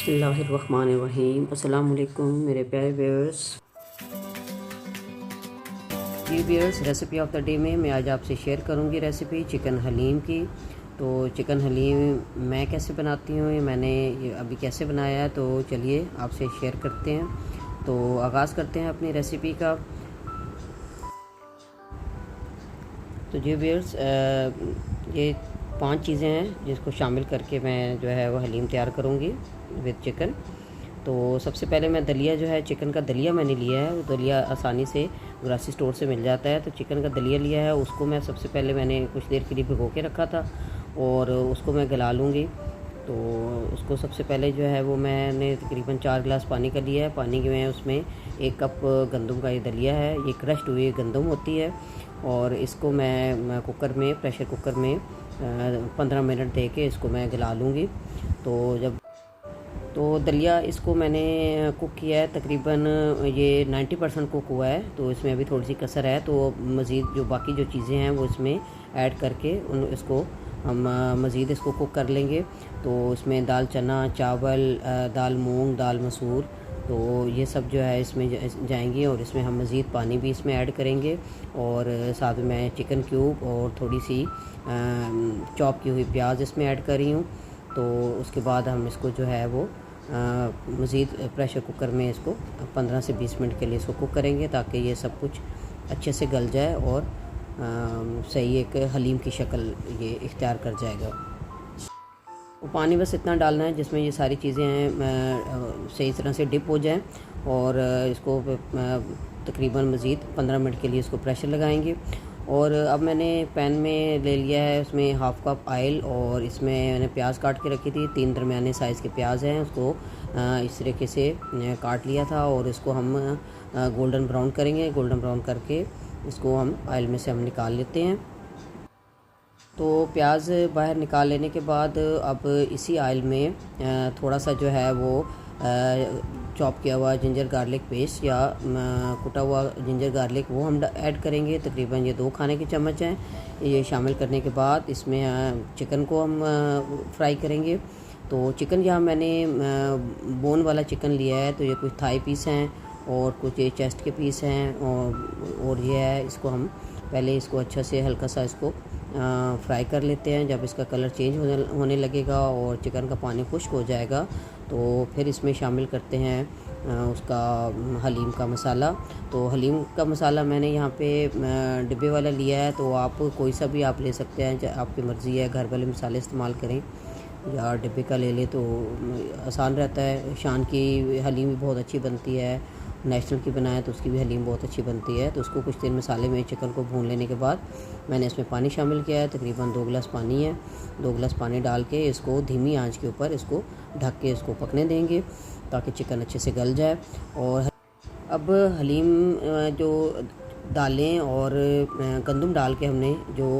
बिस्मिल्लाहिर्रहमानिर्रहीम। अस्सलाम वालेकुम मेरे प्यारे व्यूअर्स। जी viewers, recipe of the day में मैं आज आपसे शेयर करूंगी रेसिपी चिकन हलीम की। तो चिकन हलीम मैं कैसे बनाती हूँ, ये मैंने अभी कैसे बनाया है, तो चलिए आपसे शेयर करते हैं। तो आगाज़ करते हैं अपनी रेसिपी का। तो जी व्यूअर्स, ये 5 चीज़ें हैं जिसको शामिल करके मैं जो है वो हलीम तैयार करूँगी विद चिकन। तो सबसे पहले मैं दलिया जो है, चिकन का दलिया मैंने लिया है। वो दलिया आसानी से ग्रोसरी स्टोर से मिल जाता है। तो चिकन का दलिया लिया है, उसको मैं सबसे पहले मैंने कुछ देर के लिए भिगो के रखा था और उसको मैं गला लूँगी। तो उसको सबसे पहले जो है वो मैंने तकरीबन 4 गिलास पानी का लिया है। पानी के में उसमें 1 कप गंदम का ये दलिया है, ये क्रश्ड हुई गंदम होती है। और इसको मैं कुकर में, प्रेशर कुकर में 15 मिनट दे के इसको मैं गला लूँगी। तो दलिया इसको मैंने कुक किया है, तकरीबन ये 90% कुक हुआ है। तो इसमें अभी थोड़ी सी कसर है, तो मज़ीद जो बाकी जो चीज़ें हैं वो इसमें ऐड करके इसको हम मज़ीद इसको कुक कर लेंगे। तो इसमें दाल चना, चावल, दाल मूंग, दाल मसूर, तो ये सब जो है इसमें जाएंगी। और इसमें हम मज़ीद पानी भी इसमें ऐड करेंगे। और साथ में चिकन क्यूब और थोड़ी सी चॉप की हुई प्याज इसमें ऐड कर रही हूँ। तो उसके बाद हम इसको जो है वो मज़ीद प्रेशर कुकर में इसको 15 से 20 मिनट के लिए इसको कुक करेंगे, ताकि ये सब कुछ अच्छे से गल जाए और सही एक हलीम की शक्ल ये इख्तियार कर जाएगा। वो पानी बस इतना डालना है जिसमें ये सारी चीज़ें हैं सही तरह से डिप हो जाएं। और इसको तकरीबन मज़ीद 15 मिनट के लिए इसको प्रेशर लगाएंगे। और अब मैंने पैन में ले लिया है, उसमें हाफ़ कप ऑयल, और इसमें मैंने प्याज काट के रखी थी। 3 दरमियाने साइज़ के प्याज हैं, उसको इस तरीके से काट लिया था। और इसको हम गोल्डन ब्राउन करेंगे। गोल्डन ब्राउन करके इसको हम ऑयल में से हम निकाल लेते हैं। तो प्याज बाहर निकाल लेने के बाद अब इसी ऑयल में थोड़ा सा जो है वो चॉप किया हुआ जिंजर गार्लिक पेस्ट या कुटा हुआ जिंजर गार्लिक वो हम ऐड करेंगे। तकरीबन ये 2 खाने के चम्मच हैं। ये शामिल करने के बाद इसमें चिकन को हम फ्राई करेंगे। तो चिकन यहाँ मैंने बोन वाला चिकन लिया है। तो ये कुछ थाई पीस हैं और कुछ ये चेस्ट के पीस हैं। और ये है, इसको हम पहले इसको अच्छा से हल्का सा इसको फ्राई कर लेते हैं। जब इसका कलर चेंज होने लगेगा और चिकन का पानी खुश्क हो जाएगा, तो फिर इसमें शामिल करते हैं उसका हलीम का मसाला। तो हलीम का मसाला मैंने यहाँ पे डिब्बे वाला लिया है। तो आप कोई सा भी आप ले सकते हैं, आपकी मर्ज़ी है। घर वाले मसाले इस्तेमाल करें या डिब्बे का ले ले तो आसान रहता है। शान की हलीम भी बहुत अच्छी बनती है, नेशनल की बनाए तो उसकी भी हलीम बहुत अच्छी बनती है। तो उसको कुछ देर मसाले में चिकन को भून लेने के बाद मैंने इसमें पानी शामिल किया है। तकरीबन 2 गिलास पानी है। 2 गिलास पानी डाल के इसको धीमी आंच के ऊपर इसको ढक के इसको पकने देंगे, ताकि चिकन अच्छे से गल जाए। और अब हलीम जो दालें और गंदम डाल के हमने जो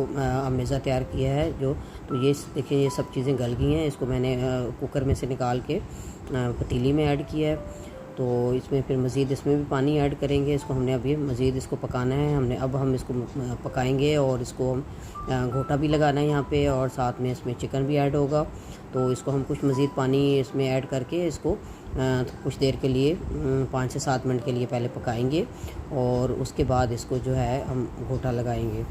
अमेज़ा तैयार किया है, तो ये देखिए ये सब चीज़ें गल गई हैं। इसको मैंने कुकर में से निकाल के पतीली में ऐड किया है। तो इसमें फिर मज़ीद इसमें भी पानी ऐड करेंगे। इसको हमने अभी मज़ीद इसको पकाना है। अब हम इसको पकाएंगे और इसको हम घोटा भी लगाना है यहाँ पे, और साथ में इसमें चिकन भी ऐड होगा। तो इसको हम कुछ मज़ीद पानी इसमें ऐड करके इसको कुछ देर के लिए 5 से 7 मिनट के लिए पहले पकाएंगे। और उसके बाद इसको जो है हम घोटा लगाएंगे।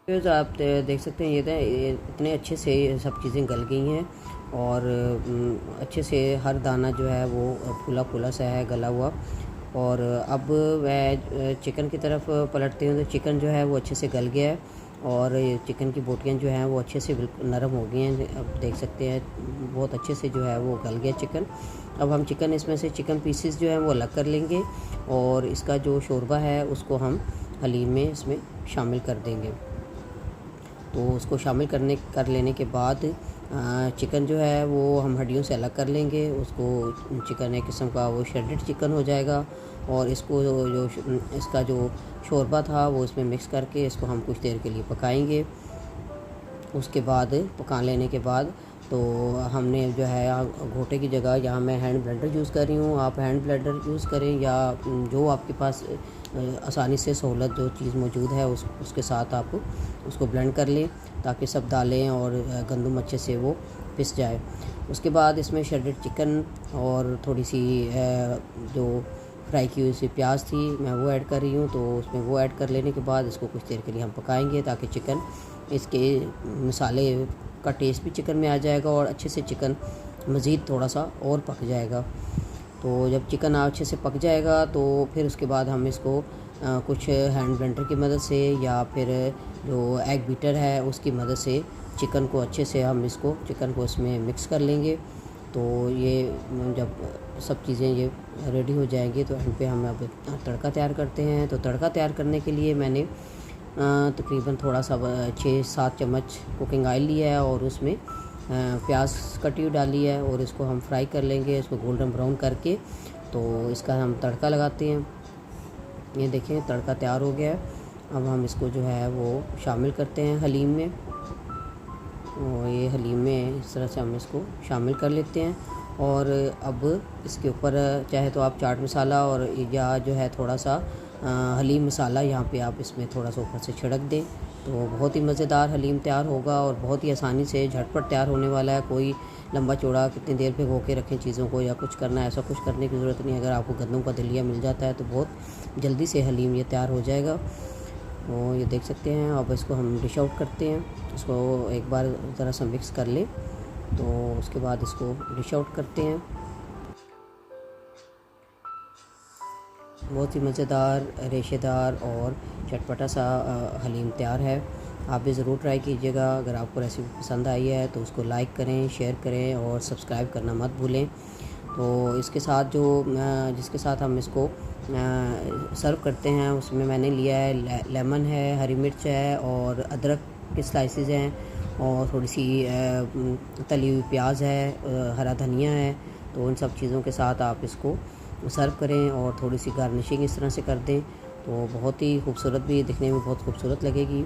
फिर आप देख सकते हैं ये इतने अच्छे से सब चीज़ें गल गई हैं। और अच्छे से हर दाना जो है वो फूला फूला सा है, गला हुआ। और अब मैं चिकन की तरफ पलटती हूँ। तो चिकन जो है वो अच्छे से गल गया है और चिकन की बोटियाँ जो हैं वो अच्छे से बिल्कुल नरम हो गई हैं। अब देख सकते हैं बहुत अच्छे से जो है वो गल गया चिकन। अब हम चिकन इसमें से चिकन पीसेस जो हैं वो अलग कर लेंगे, और इसका जो शोरबा है उसको हम हलीम में इसमें शामिल कर देंगे। तो उसको शामिल कर लेने के बाद चिकन जो है वो हम हड्डियों से अलग कर लेंगे। उसको चिकन एक किस्म का वो श्रेडेड चिकन हो जाएगा। और इसको जो इसका जो शोरबा था वो इसमें मिक्स करके इसको हम कुछ देर के लिए पकाएंगे। उसके बाद पका लेने के बाद तो हमने जो है घोटे की जगह यहाँ मैं हैंड ब्लेंडर यूज़ कर रही हूँ। आप हैंड ब्लेंडर यूज़ करें या जो आपके पास आसानी से सहूलत जो चीज़ मौजूद है उसके साथ आप उसको ब्लेंड कर लें, ताकि सब दालें और गंदम अच्छे से वो पिस जाए। उसके बाद इसमें श्रेडेड चिकन और थोड़ी सी जो फ्राई की हुई सी प्याज थी मैं वो ऐड कर रही हूँ। तो उसमें वो ऐड कर लेने के बाद इसको कुछ देर के लिए हम पकाएंगे, ताकि चिकन इसके मसाले का टेस्ट भी चिकन में आ जाएगा और अच्छे से चिकन मज़ीद थोड़ा सा और पक जाएगा। तो जब चिकन अच्छे से पक जाएगा तो फिर उसके बाद हम इसको कुछ हैंड ब्लेंडर की मदद से या फिर जो एग बीटर है उसकी मदद से चिकन को अच्छे से हम चिकन को इसमें मिक्स कर लेंगे। तो ये जब सब चीज़ें ये रेडी हो जाएंगी तो एंड पे हम अब तड़का तैयार करते हैं। तो तड़का तैयार करने के लिए मैंने तकरीबन थोड़ा सा 6-7 चम्मच कुकिंग ऑयल लिया है और उसमें प्याज कटी हुई डाली है और इसको हम फ्राई कर लेंगे, इसको गोल्डन ब्राउन करके। तो इसका हम तड़का लगाते हैं। ये देखें तड़का तैयार हो गया है। अब हम इसको जो है वो शामिल करते हैं हलीम में, और ये हलीम में इस तरह से हम इसको शामिल कर लेते हैं। और अब इसके ऊपर चाहे तो आप चाट मसाला और या जो है थोड़ा सा हलीम मसाला यहाँ पे आप इसमें थोड़ा सा ऊपर से छिड़क दें, तो बहुत ही मज़ेदार हलीम तैयार होगा और बहुत ही आसानी से झटपट तैयार होने वाला है। कोई लंबा चौड़ा कितनी देर भिगो के रखें चीज़ों को या कुछ करना है, ऐसा कुछ करने की ज़रूरत नहीं। अगर आपको गंदम का दलिया मिल जाता है तो बहुत जल्दी से हलीम ये तैयार हो जाएगा। तो ये देख सकते हैं। अब इसको हम डिश आउट करते हैं, इसको एक बार ज़रा सा मिक्स कर लें, तो उसके बाद इसको डिश आउट करते हैं। बहुत ही मज़ेदार, रेशेदार और चटपटा सा हलीम तैयार है। आप भी ज़रूर ट्राई कीजिएगा। अगर आपको रेसिपी पसंद आई है तो उसको लाइक करें, शेयर करें और सब्सक्राइब करना मत भूलें। तो इसके साथ जिसके साथ हम इसको सर्व करते हैं उसमें मैंने लिया है लेमन है, हरी मिर्च है और अदरक के स्लाइसेस हैं और थोड़ी सी तली हुई प्याज है, हरा धनिया है। तो उन सब चीज़ों के साथ आप इसको सर्व करें और थोड़ी सी गार्निशिंग इस तरह से कर दें, तो बहुत ही खूबसूरत भी दिखने में बहुत खूबसूरत लगेगी।